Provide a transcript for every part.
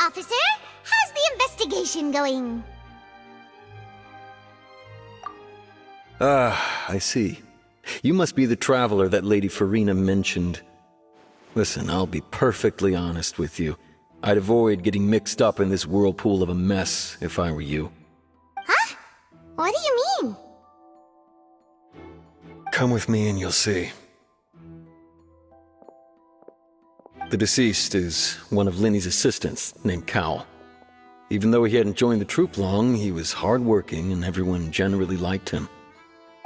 officer. How's the investigation going? I see. You must be the traveler that Lady Farina mentioned. Listen, I'll be perfectly honest with you. I'd avoid getting mixed up in this whirlpool of a mess if I were you. Huh? What do you mean? Come with me and you'll see. The deceased is one of Linny's assistants, named Cal. Even though he hadn't joined the troop long, he was hardworking and everyone generally liked him.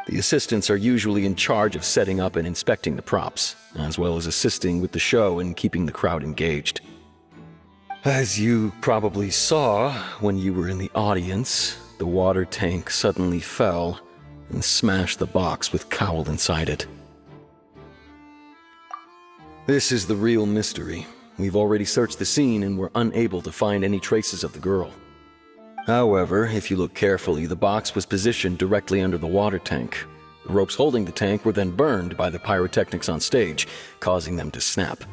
The assistants are usually in charge of setting up and inspecting the props, as well as assisting with the show and keeping the crowd engaged. As you probably saw when you were in the audience, the water tank suddenly fell and smashed the box with Cowl inside it. This is the real mystery. We've already searched the scene and were unable to find any traces of the girl. However, if you look carefully, the box was positioned directly under the water tank. The ropes holding the tank were then burned by the pyrotechnics on stage, causing them to snap.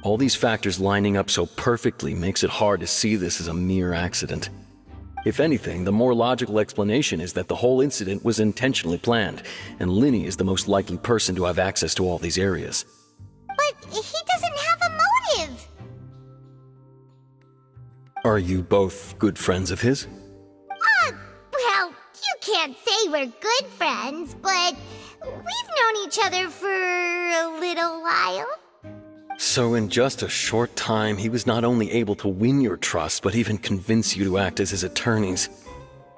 All these factors lining up so perfectly makes it hard to see this as a mere accident. If anything, the more logical explanation is that the whole incident was intentionally planned, and Linny is the most likely person to have access to all these areas. But he doesn't have a motive. Are you both good friends of his? Well, you can't say we're good friends, but we've known each other for a little while. So in just a short time, he was not only able to win your trust, but even convince you to act as his attorneys.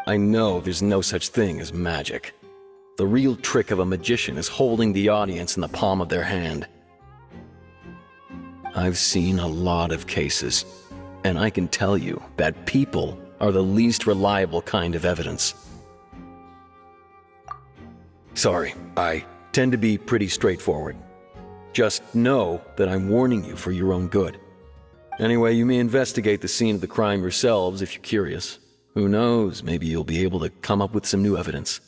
I know there's no such thing as magic. The real trick of a magician is holding the audience in the palm of their hand. I've seen a lot of cases, and I can tell you that people are the least reliable kind of evidence. Sorry, I tend to be pretty straightforward. Just know that I'm warning you for your own good. Anyway, you may investigate the scene of the crime yourselves if you're curious. Who knows, maybe you'll be able to come up with some new evidence.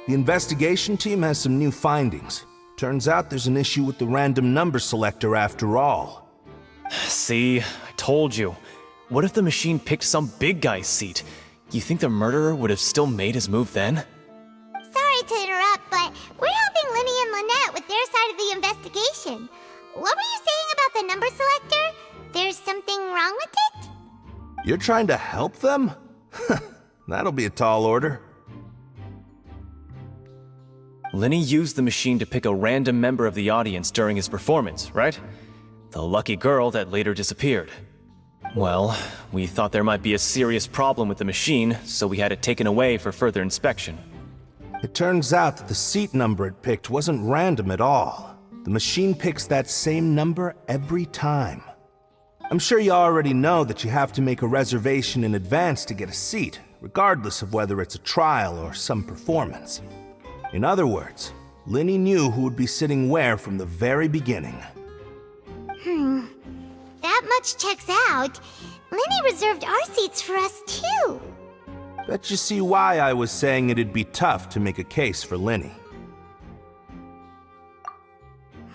The investigation team has some new findings. Turns out there's an issue with the random number selector after all. See, I told you. What if the machine picked some big guy's seat? You think the murderer would have still made his move then? Sorry to interrupt, but we're helping Linny and Lynette with their side of the investigation. What were you saying about the number selector? There's something wrong with it? You're trying to help them? That'll be a tall order. Linny used the machine to pick a random member of the audience during his performance, right? The lucky girl that later disappeared. Well, we thought there might be a serious problem with the machine, so we had it taken away for further inspection. It turns out that the seat number it picked wasn't random at all. The machine picks that same number every time. I'm sure you already know that you have to make a reservation in advance to get a seat, regardless of whether it's a trial or some performance. In other words, Linny knew who would be sitting where from the very beginning. That much checks out. Linny reserved our seats for us too. Bet you see why I was saying it'd be tough to make a case for Linny.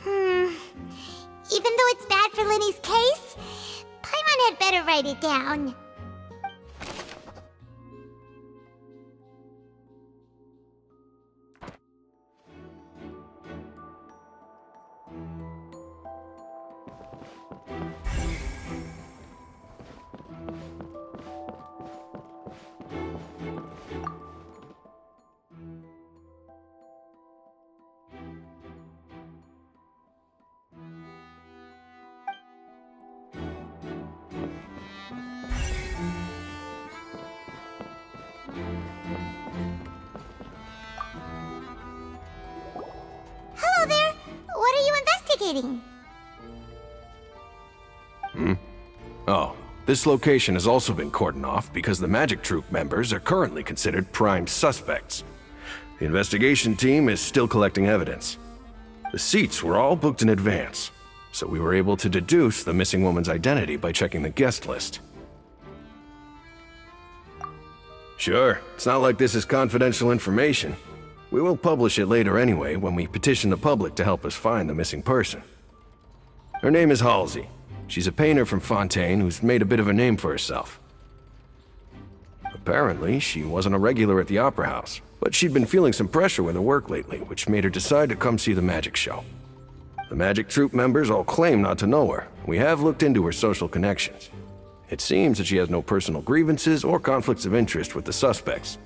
Even though it's bad for Linny's case, Paimon had better write it down. investigating? Oh, this location has also been cordoned off because the Magic Troop members are currently considered prime suspects. The investigation team is still collecting evidence. The seats were all booked in advance, so we were able to deduce the missing woman's identity by checking the guest list. Sure, it's not like this is confidential information. We will publish it later anyway when we petition the public to help us find the missing person. Her name is Halsey. She's a painter from Fontaine who's made a bit of a name for herself. Apparently, she wasn't a regular at the Opera House, but she'd been feeling some pressure with her work lately, which made her decide to come see the magic show. The Magic Troop members all claim not to know her. We have looked into her social connections. It seems that she has no personal grievances or conflicts of interest with the suspects.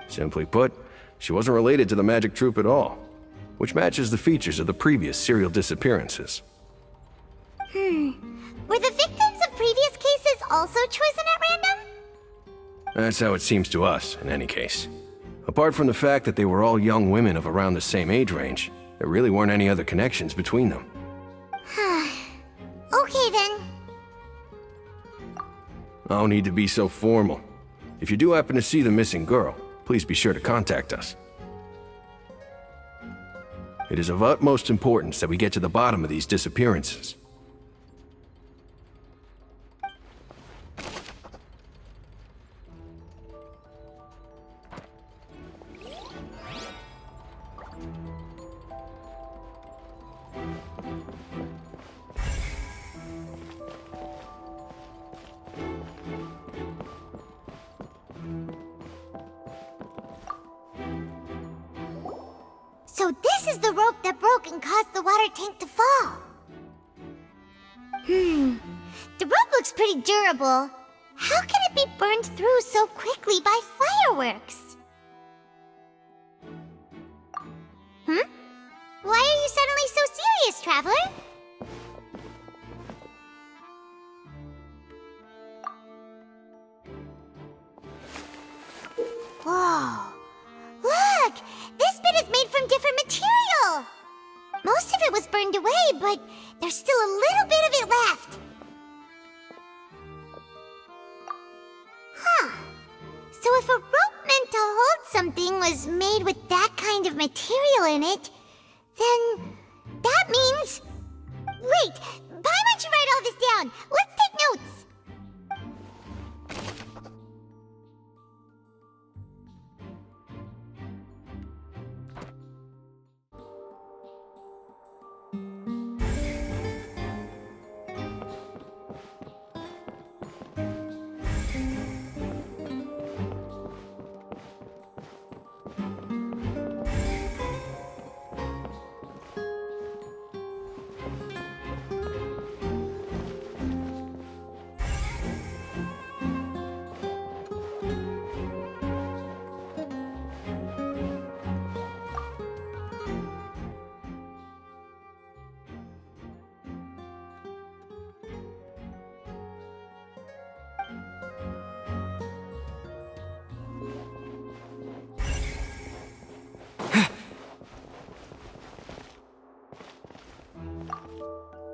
Simply put, she wasn't related to the Magic Troop at all, which matches the features of the previous serial disappearances. Were the victims of previous cases also chosen at random? That's how it seems to us, in any case. Apart from the fact that they were all young women of around the same age range, there really weren't any other connections between them. Okay then. No need to be so formal. If you do happen to see the missing girl, please be sure to contact us. It is of utmost importance that we get to the bottom of these disappearances. So this is the rope that broke and caused the water tank to fall. The rope looks pretty durable. How can it be burned through so quickly by fireworks? Why are you suddenly so serious, Traveler? Whoa. Look! This bit is made from different material! Most of it was burned away, but there's still a little bit of it left. So if a rope meant to hold something was made with that kind of material in it, then that means... Wait! Why don't you write all this down? Let's take notes!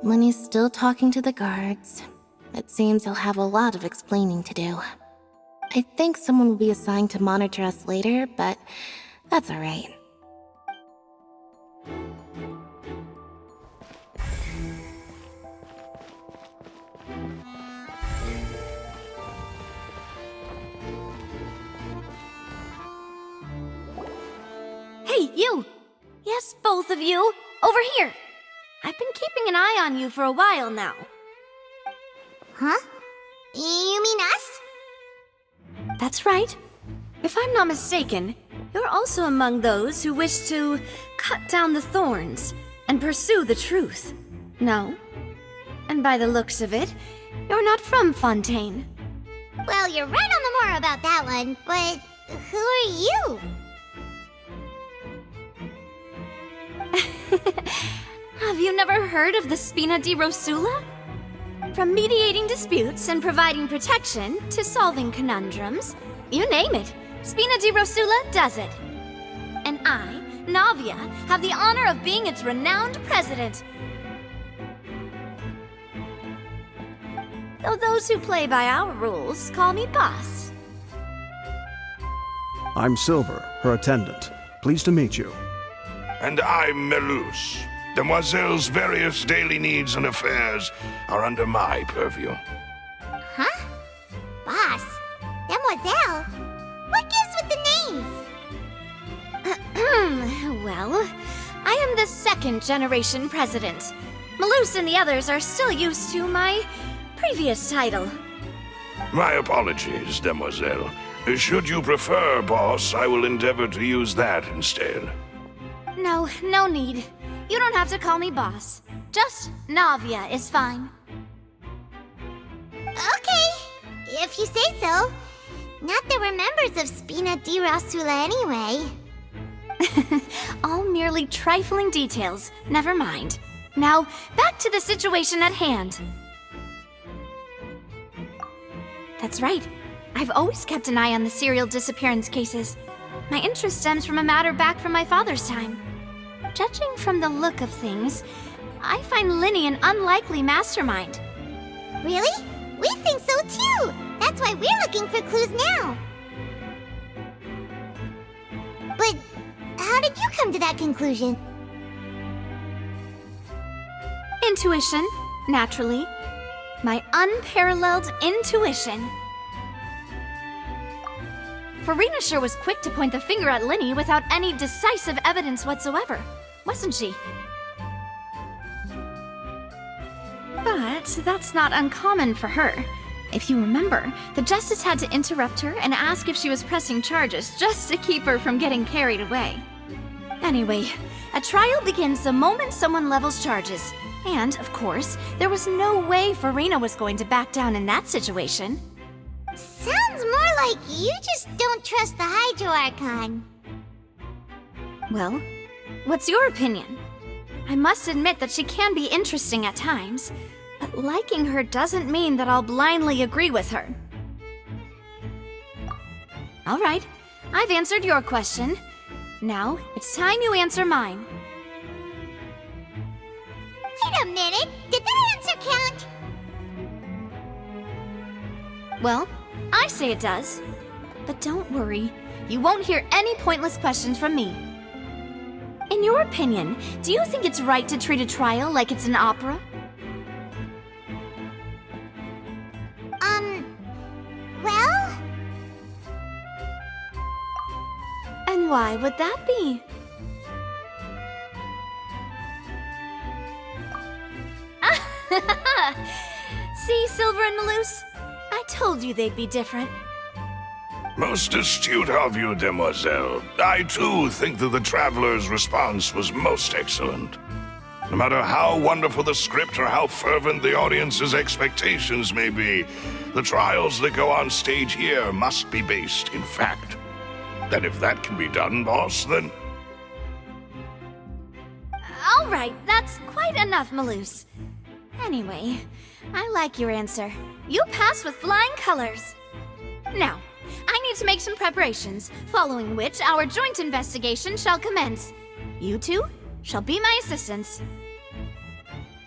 Lenny's still talking to the guards. It seems he'll have a lot of explaining to do. I think someone will be assigned to monitor us later, but that's alright. Hey, you! Yes, both of you! Over here! I've been keeping an eye on you for a while now. Huh? You mean us? That's right. If I'm not mistaken, you're also among those who wish to cut down the thorns and pursue the truth. No? And by the looks of it, you're not from Fontaine. Well, you're right on the more about that one, but who are you? Have you never heard of the Spina di Rosula? From mediating disputes and providing protection to solving conundrums, you name it, Spina di Rosula does it. And I, Navia, have the honor of being its renowned president. though those who play by our rules call me boss. I'm Silver, her attendant. Pleased to meet you. And I'm Melus. Demoiselle's various daily needs and affairs are under my purview. Huh? Boss? Demoiselle? What gives with the names? Well, I am the second generation president. Melus and the others are still used to my previous title. My apologies, Demoiselle. Should you prefer, boss, I will endeavor to use that instead. No, no need. You don't have to call me boss. Just Navia is fine. Okay, if you say so. Not that we're members of Spina di Rasula anyway. All merely trifling details. Never mind. Now, back to the situation at hand. That's right. I've always kept an eye on the serial disappearance cases. My interest stems from a matter back from my father's time. Judging from the look of things, I find Linny an unlikely mastermind. Really? We think so too! That's why we're looking for clues now. But how did you come to that conclusion? Intuition, naturally. My unparalleled intuition. Farina sure was quick to point the finger at Linny without any decisive evidence whatsoever, wasn't she? But that's not uncommon for her. If you remember, the Justice had to interrupt her and ask if she was pressing charges just to keep her from getting carried away. Anyway, a trial begins the moment someone levels charges. And, of course, there was no way Farina was going to back down in that situation. Sounds more like you just don't trust the Hydro Archon. Well, what's your opinion? I must admit that she can be interesting at times, but liking her doesn't mean that I'll blindly agree with her. All right, I've answered your question. Now, it's time you answer mine. Wait a minute, did that answer count? Well, I say it does. But don't worry, you won't hear any pointless questions from me. In your opinion, do you think it's right to treat a trial like it's an opera? Well? And why would that be? See, Silver and Melus? I told you they'd be different. Most astute of you, Demoiselle. I too think that the Traveler's response was most excellent. No matter how wonderful the script or how fervent the audience's expectations may be, the trials that go on stage here must be based in fact. And if that can be done, boss, then... All right, that's quite enough, Melus. Anyway, I like your answer. You pass with flying colors. Now, I need to make some preparations, following which our joint investigation shall commence. You two shall be my assistants.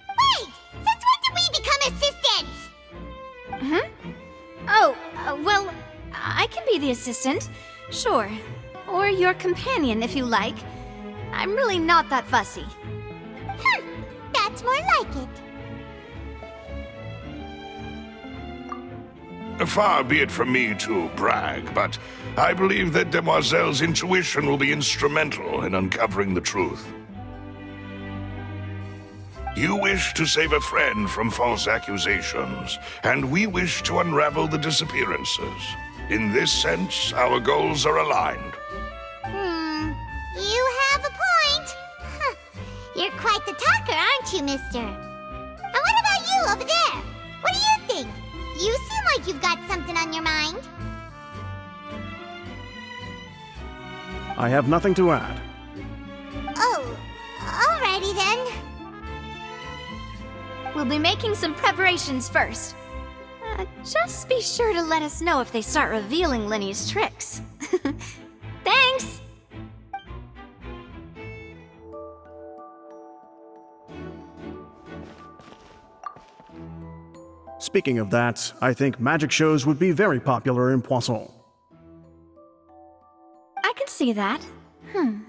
Wait! Since when did we become assistants? Oh, well, I can be the assistant, sure. Or your companion, if you like. I'm really not that fussy. That's more like it. Far be it from me to brag, but I believe that Demoiselle's intuition will be instrumental in uncovering the truth. You wish to save a friend from false accusations, and we wish to unravel the disappearances. In this sense, our goals are aligned. You have a point. Huh. You're quite the talker, aren't you, mister? And what about you over there? What do you think? You seem like you've got something on your mind. I have nothing to add. Oh, alrighty then. We'll be making some preparations first. Just be sure to let us know if they start revealing Linny's tricks. Thanks! speaking of that, I think magic shows would be very popular in Poisson. I can see that. Maybe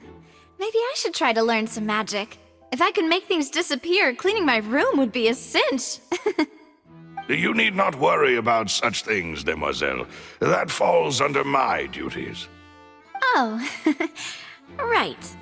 I should try to learn some magic. If I could make things disappear, cleaning my room would be a cinch. You need not worry about such things, demoiselle. That falls under my duties. Oh, right.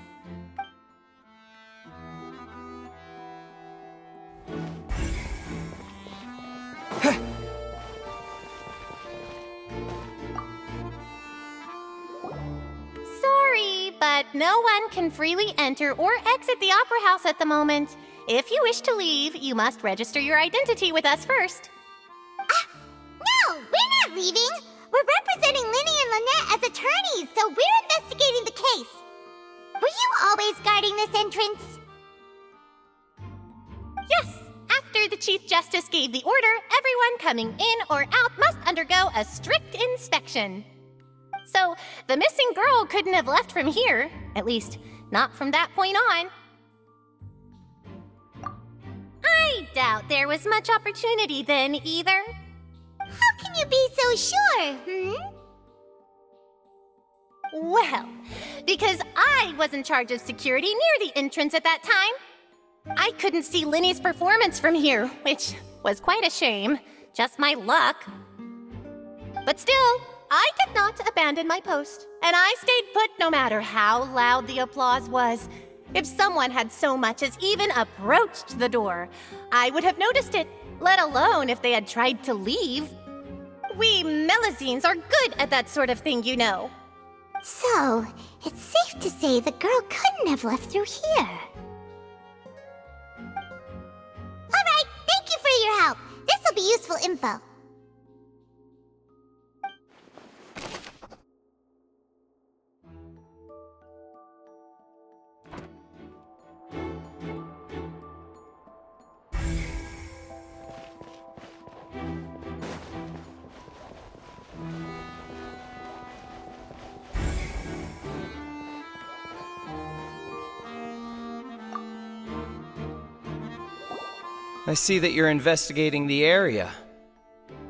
Sorry, but no one can freely enter or exit the Opera House at the moment. If you wish to leave, you must register your identity with us first. No, we're not leaving. We're representing Linny and Lynette as attorneys, so we're investigating the case. Were you always guarding this entrance? Yes, after the Chief Justice gave the order, everyone coming in or out must undergo a strict inspection. So, the missing girl couldn't have left from here, at least, not from that point on. I doubt there was much opportunity then, either. How can you be so sure, Well, because I was in charge of security near the entrance at that time. I couldn't see Linny's performance from here, which was quite a shame. Just my luck. But still, I did not abandon my post, and I stayed put no matter how loud the applause was. If someone had so much as even approached the door, I would have noticed it, let alone if they had tried to leave. We Melusines are good at that sort of thing, you know. So, it's safe to say the girl couldn't have left through here. Alright, thank you for your help. This'll be useful info. I see that you're investigating the area.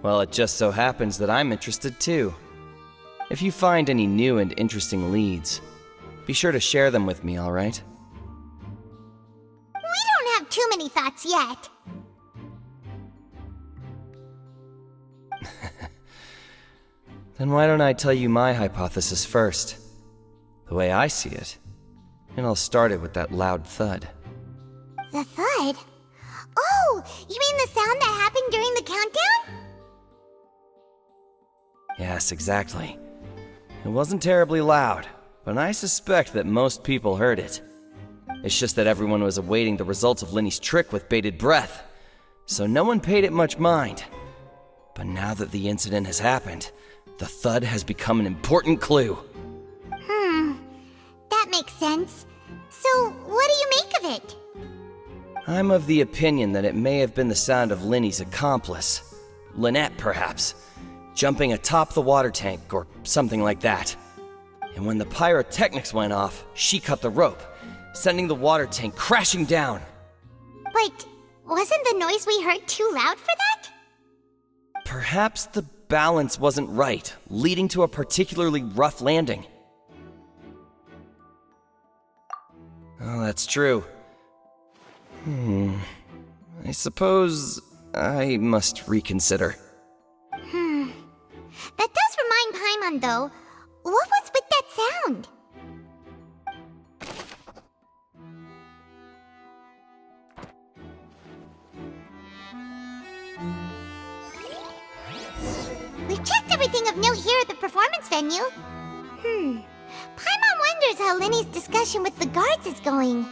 Well, it just so happens that I'm interested too. If you find any new and interesting leads, be sure to share them with me, alright? We don't have too many thoughts yet. Then why don't I tell you my hypothesis first? The way I see it. And I'll start it with that loud thud. The thud? Oh, you mean the sound that happened during the countdown? Yes, exactly. It wasn't terribly loud, but I suspect that most people heard it. It's just that everyone was awaiting the results of Linny's trick with bated breath, so no one paid it much mind. But now that the incident has happened, the thud has become an important clue. That makes sense. So, what do you make of it? I'm of the opinion that it may have been the sound of Linny's accomplice, Lynette perhaps, jumping atop the water tank or something like that. And when the pyrotechnics went off, she cut the rope, sending the water tank crashing down. But wasn't the noise we heard too loud for that? Perhaps the balance wasn't right, leading to a particularly rough landing. Oh, that's true. I suppose I must reconsider. That does remind Paimon, though. What was with that sound? We've checked everything of note here at the performance venue. Paimon wonders how Linny's discussion with the guards is going.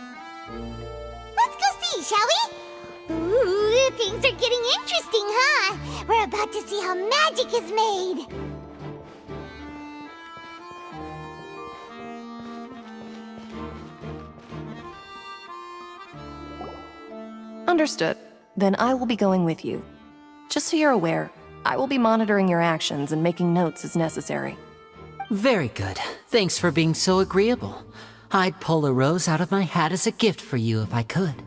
Let's go see, shall we? Ooh, things are getting interesting, huh? We're about to see how magic is made. Understood. Then I will be going with you. Just so you're aware, I will be monitoring your actions and making notes as necessary. Very good. Thanks for being so agreeable. I'd pull a rose out of my hat as a gift for you if I could.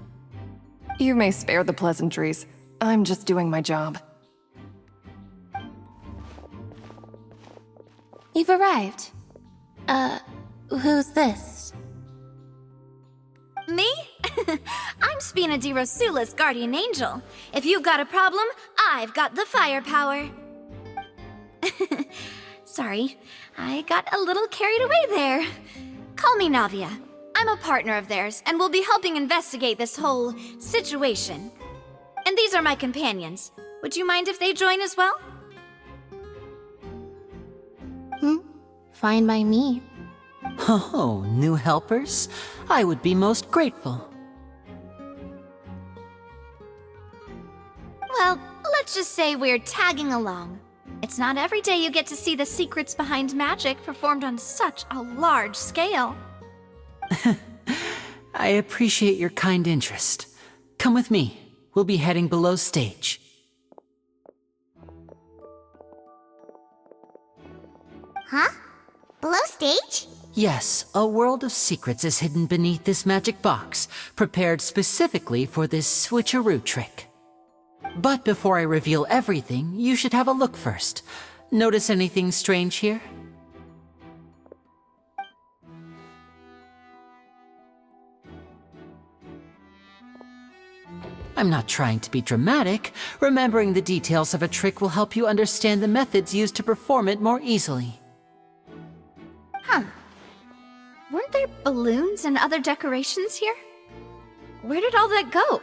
You may spare the pleasantries. I'm just doing my job. You've arrived. Who's this? Me? I'm Spina di Rosula's guardian angel. If you've got a problem, I've got the firepower. Sorry, I got a little carried away there. Call me Navia. I'm a partner of theirs, and will be helping investigate this whole situation. And these are my companions. Would you mind if they join as well? Fine by me. Oh, new helpers? I would be most grateful. Well, let's just say we're tagging along. It's not every day you get to see the secrets behind magic performed on such a large scale. I appreciate your kind interest. Come with me. We'll be heading below stage. Huh? Below stage? Yes, a world of secrets is hidden beneath this magic box, prepared specifically for this switcheroo trick. But before I reveal everything, you should have a look first. Notice anything strange here? I'm not trying to be dramatic. Remembering the details of a trick will help you understand the methods used to perform it more easily. Huh. Weren't there balloons and other decorations here? Where did all that go?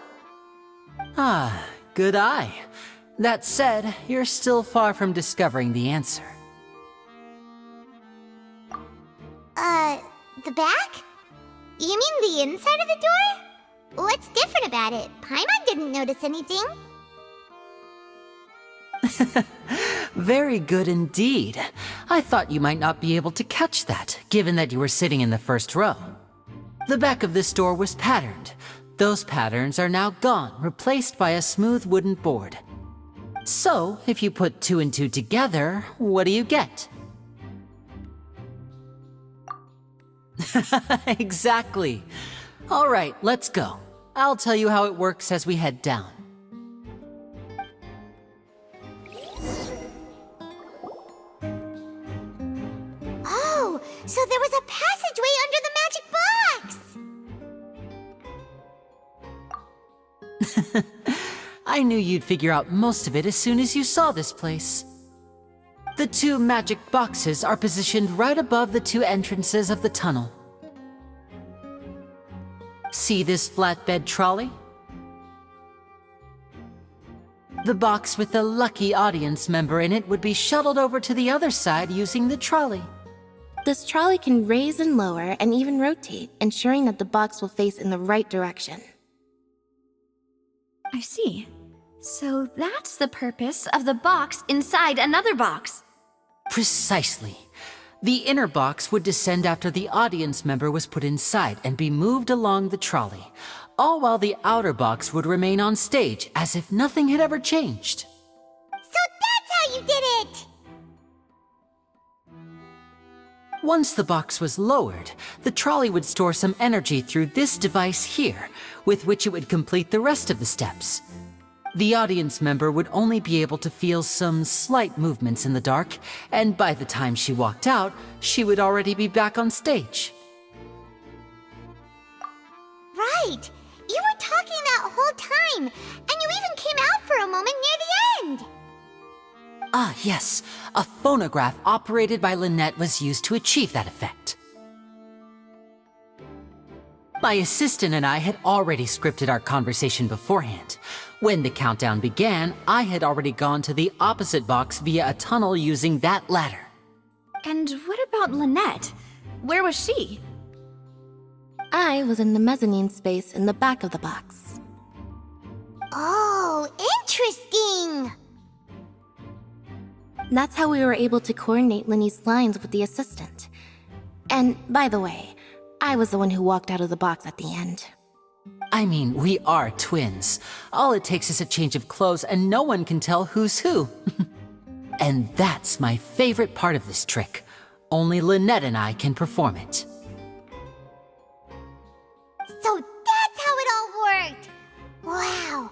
Ah, good eye. That said, you're still far from discovering the answer. The back? You mean the inside of the door? What's different about it? Paimon didn't notice anything. Very good indeed. I thought you might not be able to catch that, given that you were sitting in the first row. The back of this door was patterned. Those patterns are now gone, replaced by a smooth wooden board. So, if you put 2 and 2 together, what do you get? Exactly. All right, let's go. I'll tell you how it works as we head down. Oh, so there was a passageway under the magic box! I knew you'd figure out most of it as soon as you saw this place. The 2 magic boxes are positioned right above the 2 entrances of the tunnel. See this flatbed trolley? The box with the lucky audience member in it would be shuttled over to the other side using the trolley. This trolley can raise and lower and even rotate, ensuring that the box will face in the right direction. I see. So that's the purpose of the box inside another box. Precisely. The inner box would descend after the audience member was put inside and be moved along the trolley, all while the outer box would remain on stage as if nothing had ever changed. So that's how you did it! Once the box was lowered, the trolley would store some energy through this device here, with which it would complete the rest of the steps. The audience member would only be able to feel some slight movements in the dark, and by the time she walked out, she would already be back on stage. Right! You were talking that whole time, and you even came out for a moment near the end! Ah, yes. A phonograph operated by Lynette was used to achieve that effect. My assistant and I had already scripted our conversation beforehand. When the countdown began, I had already gone to the opposite box via a tunnel using that ladder. And what about Lynette? Where was she? I was in the mezzanine space in the back of the box. Oh, interesting! That's how we were able to coordinate Linny's lines with the assistant. And, by the way, I was the one who walked out of the box at the end. I mean, we are twins. All it takes is a change of clothes and no one can tell who's who. And that's my favorite part of this trick. Only Lynette and I can perform it. So that's how it all worked! Wow,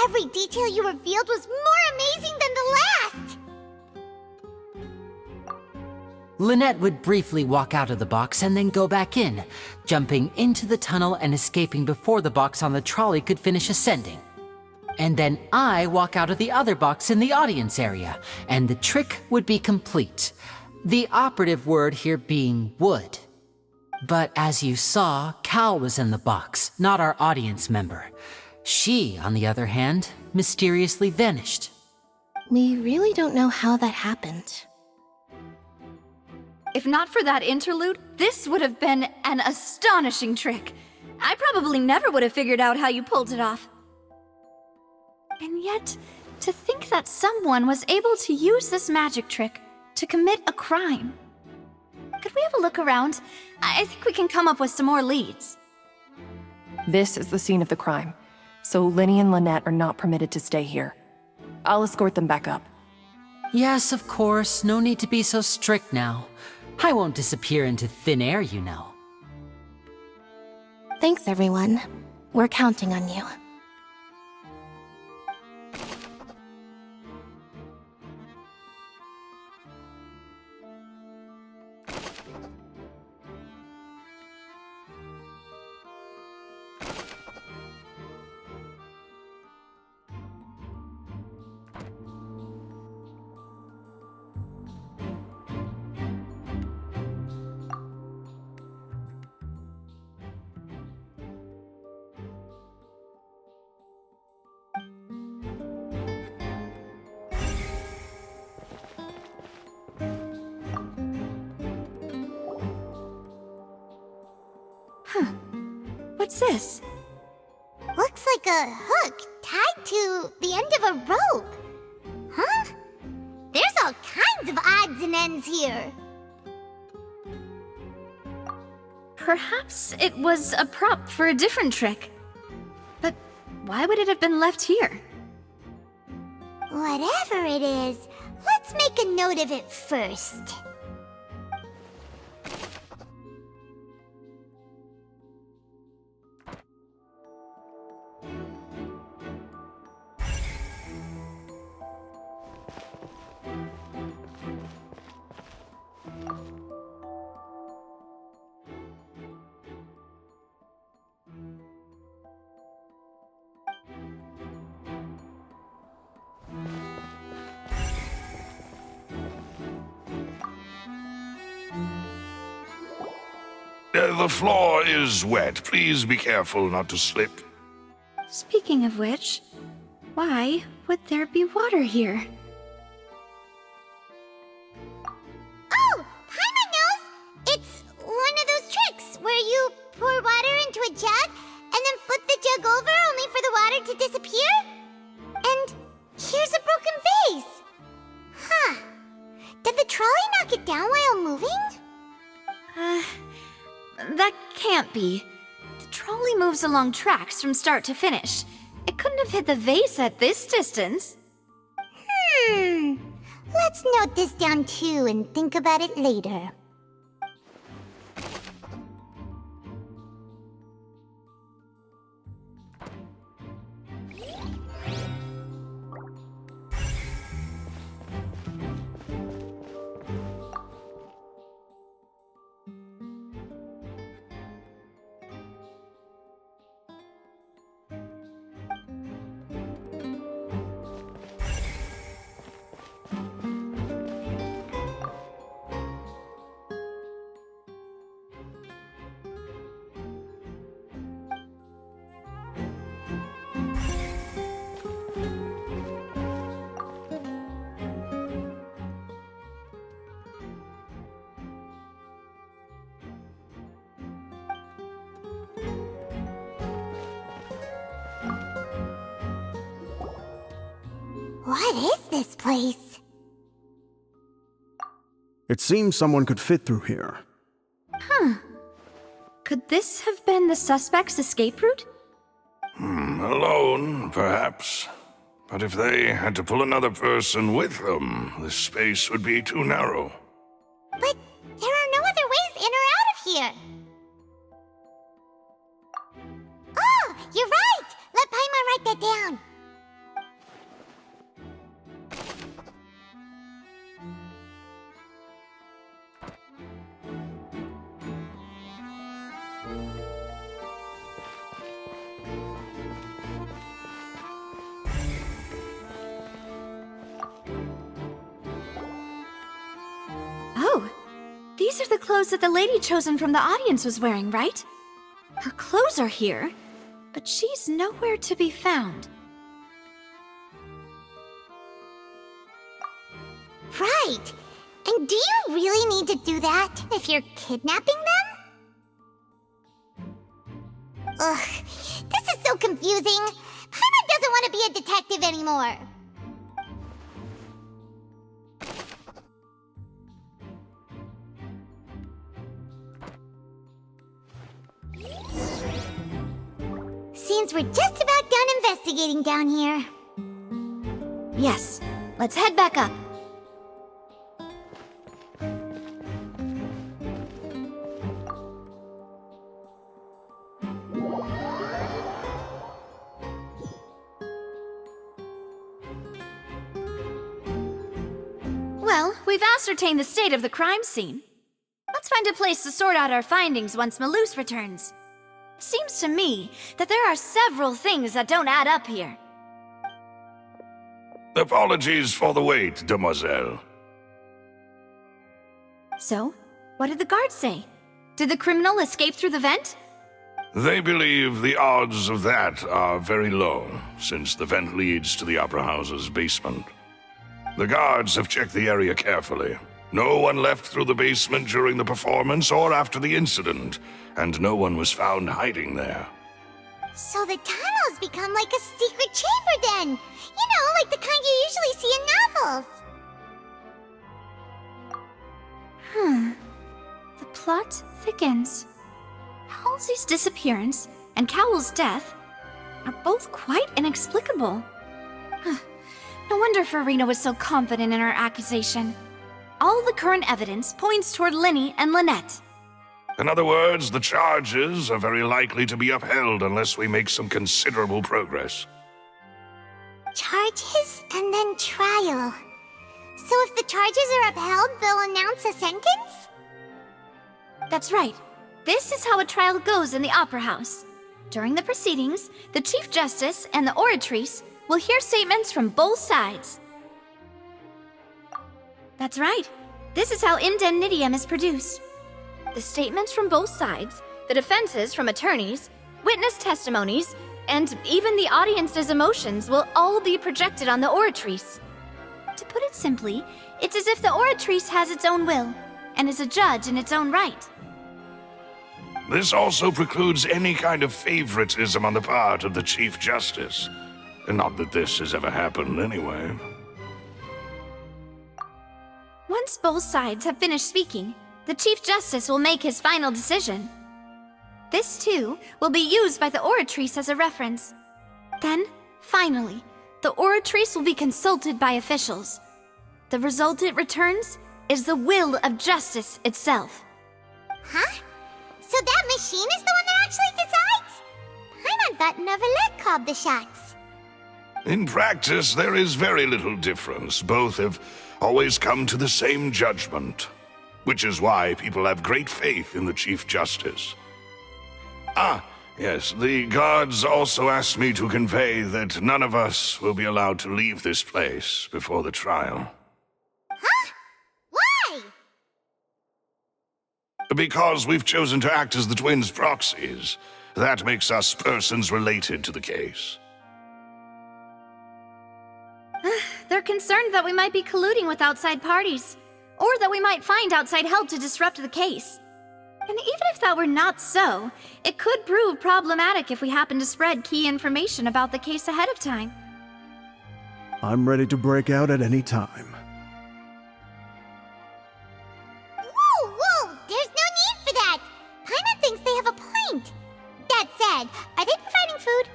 every detail you revealed was more amazing than the last! Lynette would briefly walk out of the box and then go back in, jumping into the tunnel and escaping before the box on the trolley could finish ascending. And then I walk out of the other box in the audience area, and the trick would be complete. The operative word here being would. But as you saw, Cal was in the box, not our audience member. She, on the other hand, mysteriously vanished. We really don't know how that happened. If not for that interlude, this would have been an astonishing trick. I probably never would have figured out how you pulled it off. And yet, to think that someone was able to use this magic trick to commit a crime. Could we have a look around? I think we can come up with some more leads. This is the scene of the crime, so Linny and Lynette are not permitted to stay here. I'll escort them back up. Yes, of course. No need to be so strict now. I won't disappear into thin air, you know. Thanks, everyone. We're counting on you. What's this? Looks like a hook tied to the end of a rope. Huh? There's all kinds of odds and ends here. Perhaps it was a prop for a different trick. But why would it have been left here? Whatever it is, let's make a note of it first. The floor is wet. Please be careful not to slip. Speaking of which, why would there be water here? Oh, Paimon knows! It's one of those tricks where you pour water into a jug and then flip the jug over only for the water to disappear? And here's a broken vase. Huh. Did the trolley knock it down while moving? That can't be. The trolley moves along tracks from start to finish. It couldn't have hit the vase at this distance. Let's note this down too and think about it later. What is this place? It seems someone could fit through here. Could this have been the suspect's escape route? Alone, perhaps. But if they had to pull another person with them, the space would be too narrow. But there are no other ways in or out of here. Oh, you're right! Let Paimon write that down. These are the clothes that the lady chosen from the audience was wearing, right? Her clothes are here, but she's nowhere to be found. Right. And do you really need to do that if you're kidnapping them? Ugh, this is so confusing. Paimon doesn't want to be a detective anymore. Seems we're just about done investigating down here. Yes, let's head back up. Well, we've ascertained the state of the crime scene. Let's find a place to sort out our findings once Malus returns. It seems to me that there are several things that don't add up here. Apologies for the wait, demoiselle. So, what did the guards say? Did the criminal escape through the vent? They believe the odds of that are very low, since the vent leads to the Opera House's basement. The guards have checked the area carefully. No one left through the basement during the performance or after the incident, and no one was found hiding there. So the tunnels become like a secret chamber then! You know, like the kind you usually see in novels! The plot thickens. Halsey's disappearance and Cowell's death are both quite inexplicable. No wonder Farina was so confident in her accusation. All the current evidence points toward Linny and Lynette. In other words, the charges are very likely to be upheld unless we make some considerable progress. Charges and then trial. So if the charges are upheld, they'll announce a sentence? That's right. This is how a trial goes in the Opera House. During the proceedings, the Chief Justice and the Oratrice will hear statements from both sides. That's right. This is how indemnitium is produced. The statements from both sides, the defenses from attorneys, witness testimonies, and even the audience's emotions will all be projected on the Oratrice. To put it simply, it's as if the Oratrice has its own will, and is a judge in its own right. This also precludes any kind of favoritism on the part of the Chief Justice. And not that this has ever happened anyway. Once both sides have finished speaking, the Chief Justice will make his final decision. This, too, will be used by the Oratrice as a reference. Then, finally, the Oratrice will be consulted by officials. The result it returns is the will of justice itself. Huh? So that machine is the one that actually decides? Paimon thought Neverlet called the shots. In practice, there is very little difference. Both have always come to the same judgment, which is why people have great faith in the Chief Justice. Ah, yes, the guards also asked me to convey that none of us will be allowed to leave this place before the trial. Huh? Why? Because we've chosen to act as the twins' proxies. That makes us persons related to the case. They're concerned that we might be colluding with outside parties, or that we might find outside help to disrupt the case. And even if that were not so, it could prove problematic if we happen to spread key information about the case ahead of time. I'm ready to break out at any time. Whoa! There's no need for that! Paimon thinks they have a point. That said, are they providing food?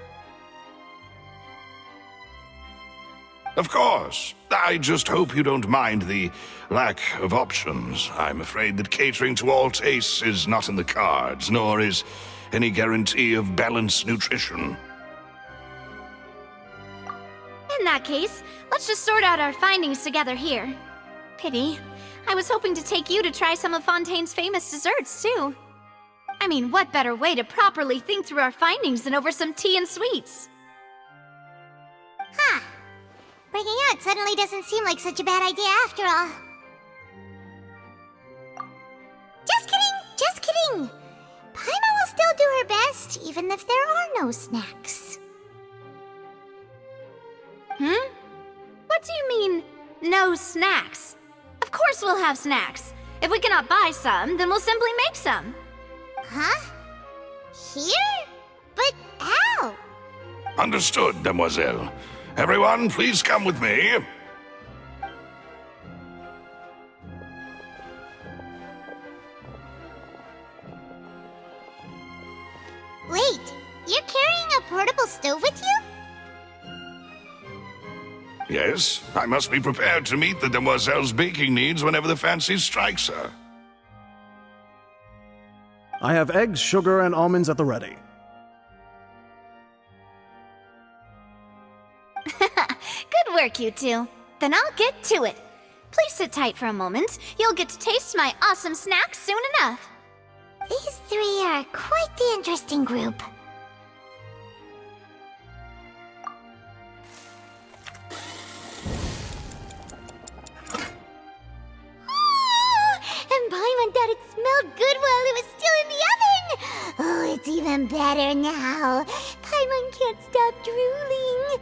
Of course. I just hope you don't mind the lack of options. I'm afraid that catering to all tastes is not in the cards, nor is any guarantee of balanced nutrition. In that case, let's just sort out our findings together here. Pity. I was hoping to take you to try some of Fontaine's famous desserts, too. I mean, what better way to properly think through our findings than over some tea and sweets? Huh. Breaking out suddenly doesn't seem like such a bad idea after all. just kidding. Paimon will still do her best, even if there are no snacks. What do you mean, no snacks? Of course we'll have snacks. If we cannot buy some, then we'll simply make some. Huh? Here? But how? Understood, demoiselle. Everyone, please come with me. Wait, you're carrying a portable stove with you? Yes, I must be prepared to meet the demoiselle's baking needs whenever the fancy strikes her. I have eggs, sugar, and almonds at the ready. Good work, you two. Then I'll get to it. Please sit tight for a moment. You'll get to taste my awesome snacks soon enough. These three are quite the interesting group. And Paimon thought it smelled good while it was still in the oven! Oh, it's even better now. Paimon can't stop drooling.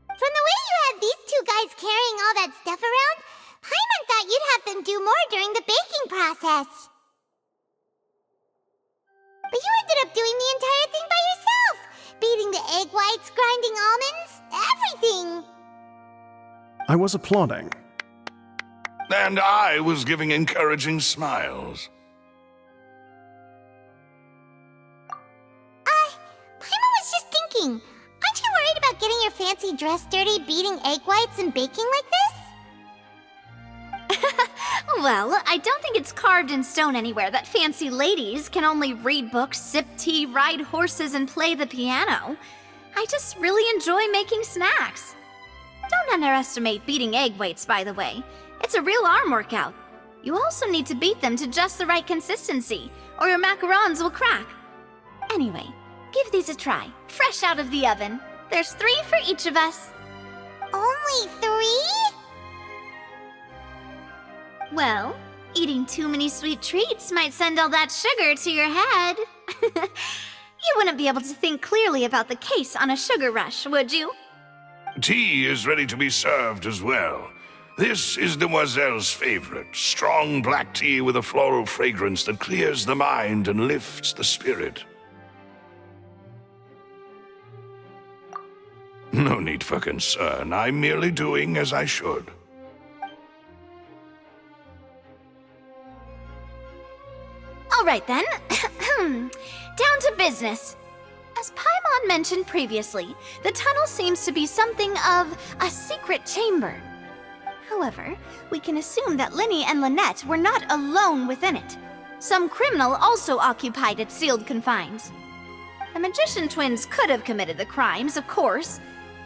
From the way you had these two guys carrying all that stuff around, Paimon thought you'd have them do more during the baking process. But you ended up doing the entire thing by yourself! Beating the egg whites, grinding almonds, everything! I was applauding. And I was giving encouraging smiles. Paimon was just thinking, aren't you worried about getting your fancy dress dirty beating egg whites and baking like this? Well, I don't think it's carved in stone anywhere that fancy ladies can only read books, sip tea, ride horses, and play the piano. I just really enjoy making snacks. Don't underestimate beating egg whites, by the way. It's a real arm workout. You also need to beat them to just the right consistency, or your macarons will crack. Anyway, give these a try, fresh out of the oven. There's 3 for each of us. Only 3? Well, eating too many sweet treats might send all that sugar to your head. You wouldn't be able to think clearly about the case on a sugar rush, would you? Tea is ready to be served as well. This is Demoiselle's favorite, strong black tea with a floral fragrance that clears the mind and lifts the spirit. No need for concern. I'm merely doing as I should. All right then. Down to business. As Paimon mentioned previously, the tunnel seems to be something of a secret chamber. However, we can assume that Linny and Lynette were not alone within it. Some criminal also occupied its sealed confines. The magician twins could have committed the crimes, of course,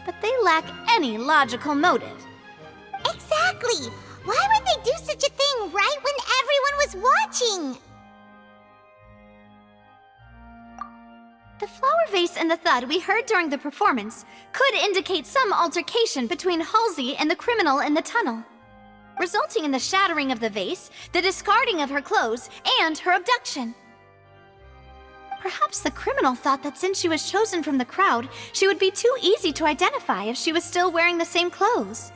but they lack any logical motive. Exactly! Why would they do such a thing right when everyone was watching? The flower vase and the thud we heard during the performance could indicate some altercation between Halsey and the criminal in the tunnel, resulting in the shattering of the vase, the discarding of her clothes, and her abduction. Perhaps the criminal thought that since she was chosen from the crowd, she would be too easy to identify if she was still wearing the same clothes.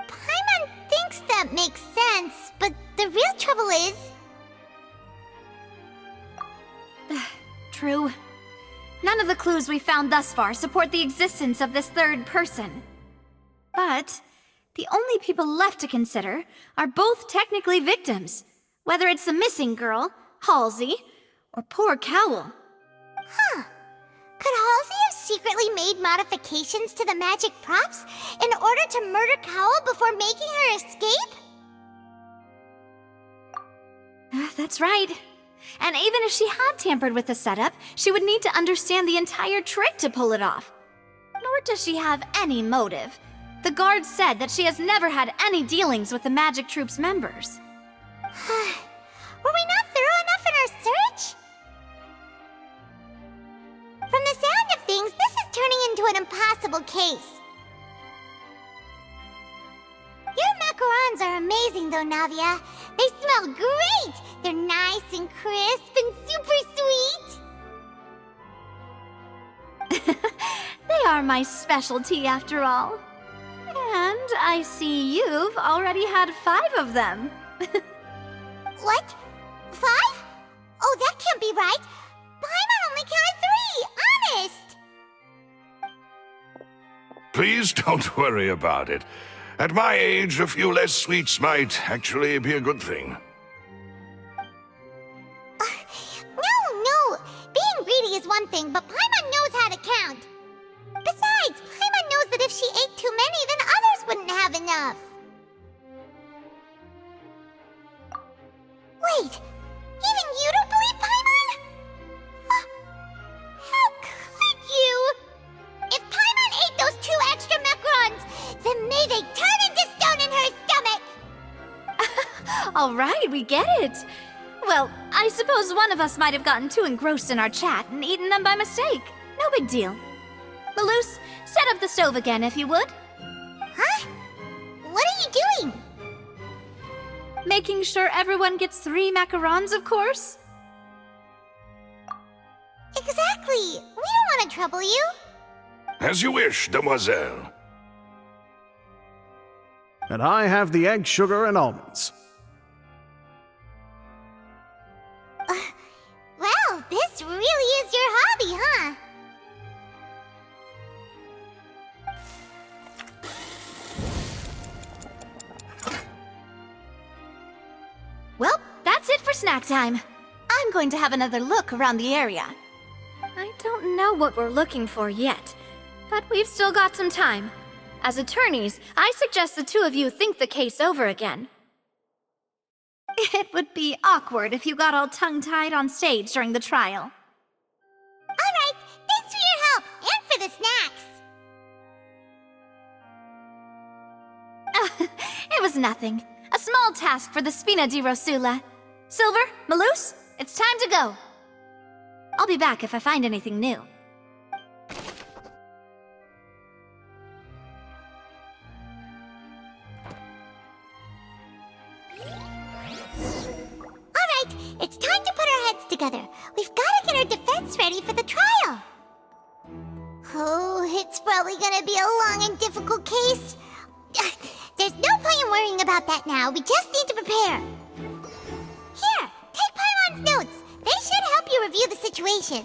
Paimon thinks that makes sense, but the real trouble is... True. None of the clues we found thus far support the existence of this third person. But the only people left to consider are both technically victims, whether it's the missing girl, Halsey, or poor Cowell. Huh. Could Halsey have secretly made modifications to the magic props in order to murder Cowell before making her escape? That's right. And even if she had tampered with the setup, she would need to understand the entire trick to pull it off. Nor does she have any motive. The guards said that she has never had any dealings with the Magic Troop's members. Were we not thorough enough in our search? From the sound of things, this is turning into an impossible case. Your macarons are amazing though, Navia. They smell great! They're nice and crisp and super sweet. They are my specialty after all. And I see you've already had 5 of them. What? 5? Oh, that can't be right. Paimon only counted 3, honest. Please don't worry about it. At my age, a few less sweets might actually be a good thing. No. Being greedy is one thing, but Paimon knows how to count. Besides, Paimon knows that if she ate too many, then others wouldn't have enough. Wait, even you don't believe Paimon? How could you? If Paimon ate those 2 extra macarons, then may they turn into stone in her stomach! All right, we get it. Well, I suppose one of us might have gotten too engrossed in our chat and eaten them by mistake. No big deal. Malus, set up the stove again if you would. Huh? What are you doing? Making sure everyone gets 3 macarons, of course. Exactly. We don't want to trouble you. As you wish, demoiselle. And I have the egg, sugar, and almonds. Well, this really is your hobby, huh? Well, that's it for snack time. I'm going to have another look around the area. I don't know what we're looking for yet, but we've still got some time. As attorneys, I suggest the 2 of you think the case over again. It would be awkward if you got all tongue-tied on stage during the trial. All right, thanks for your help and for the snacks. It was nothing. A small task for the Spina di Rosula. Silver, Malus, it's time to go. I'll be back if I find anything new. Alright, it's time to put our heads together. We've got to get our defense ready for the trial. Oh, it's probably gonna be a long and difficult case. There's no point in worrying about that now. We just need to prepare. Here, take Paimon's notes. They should help you review the situation.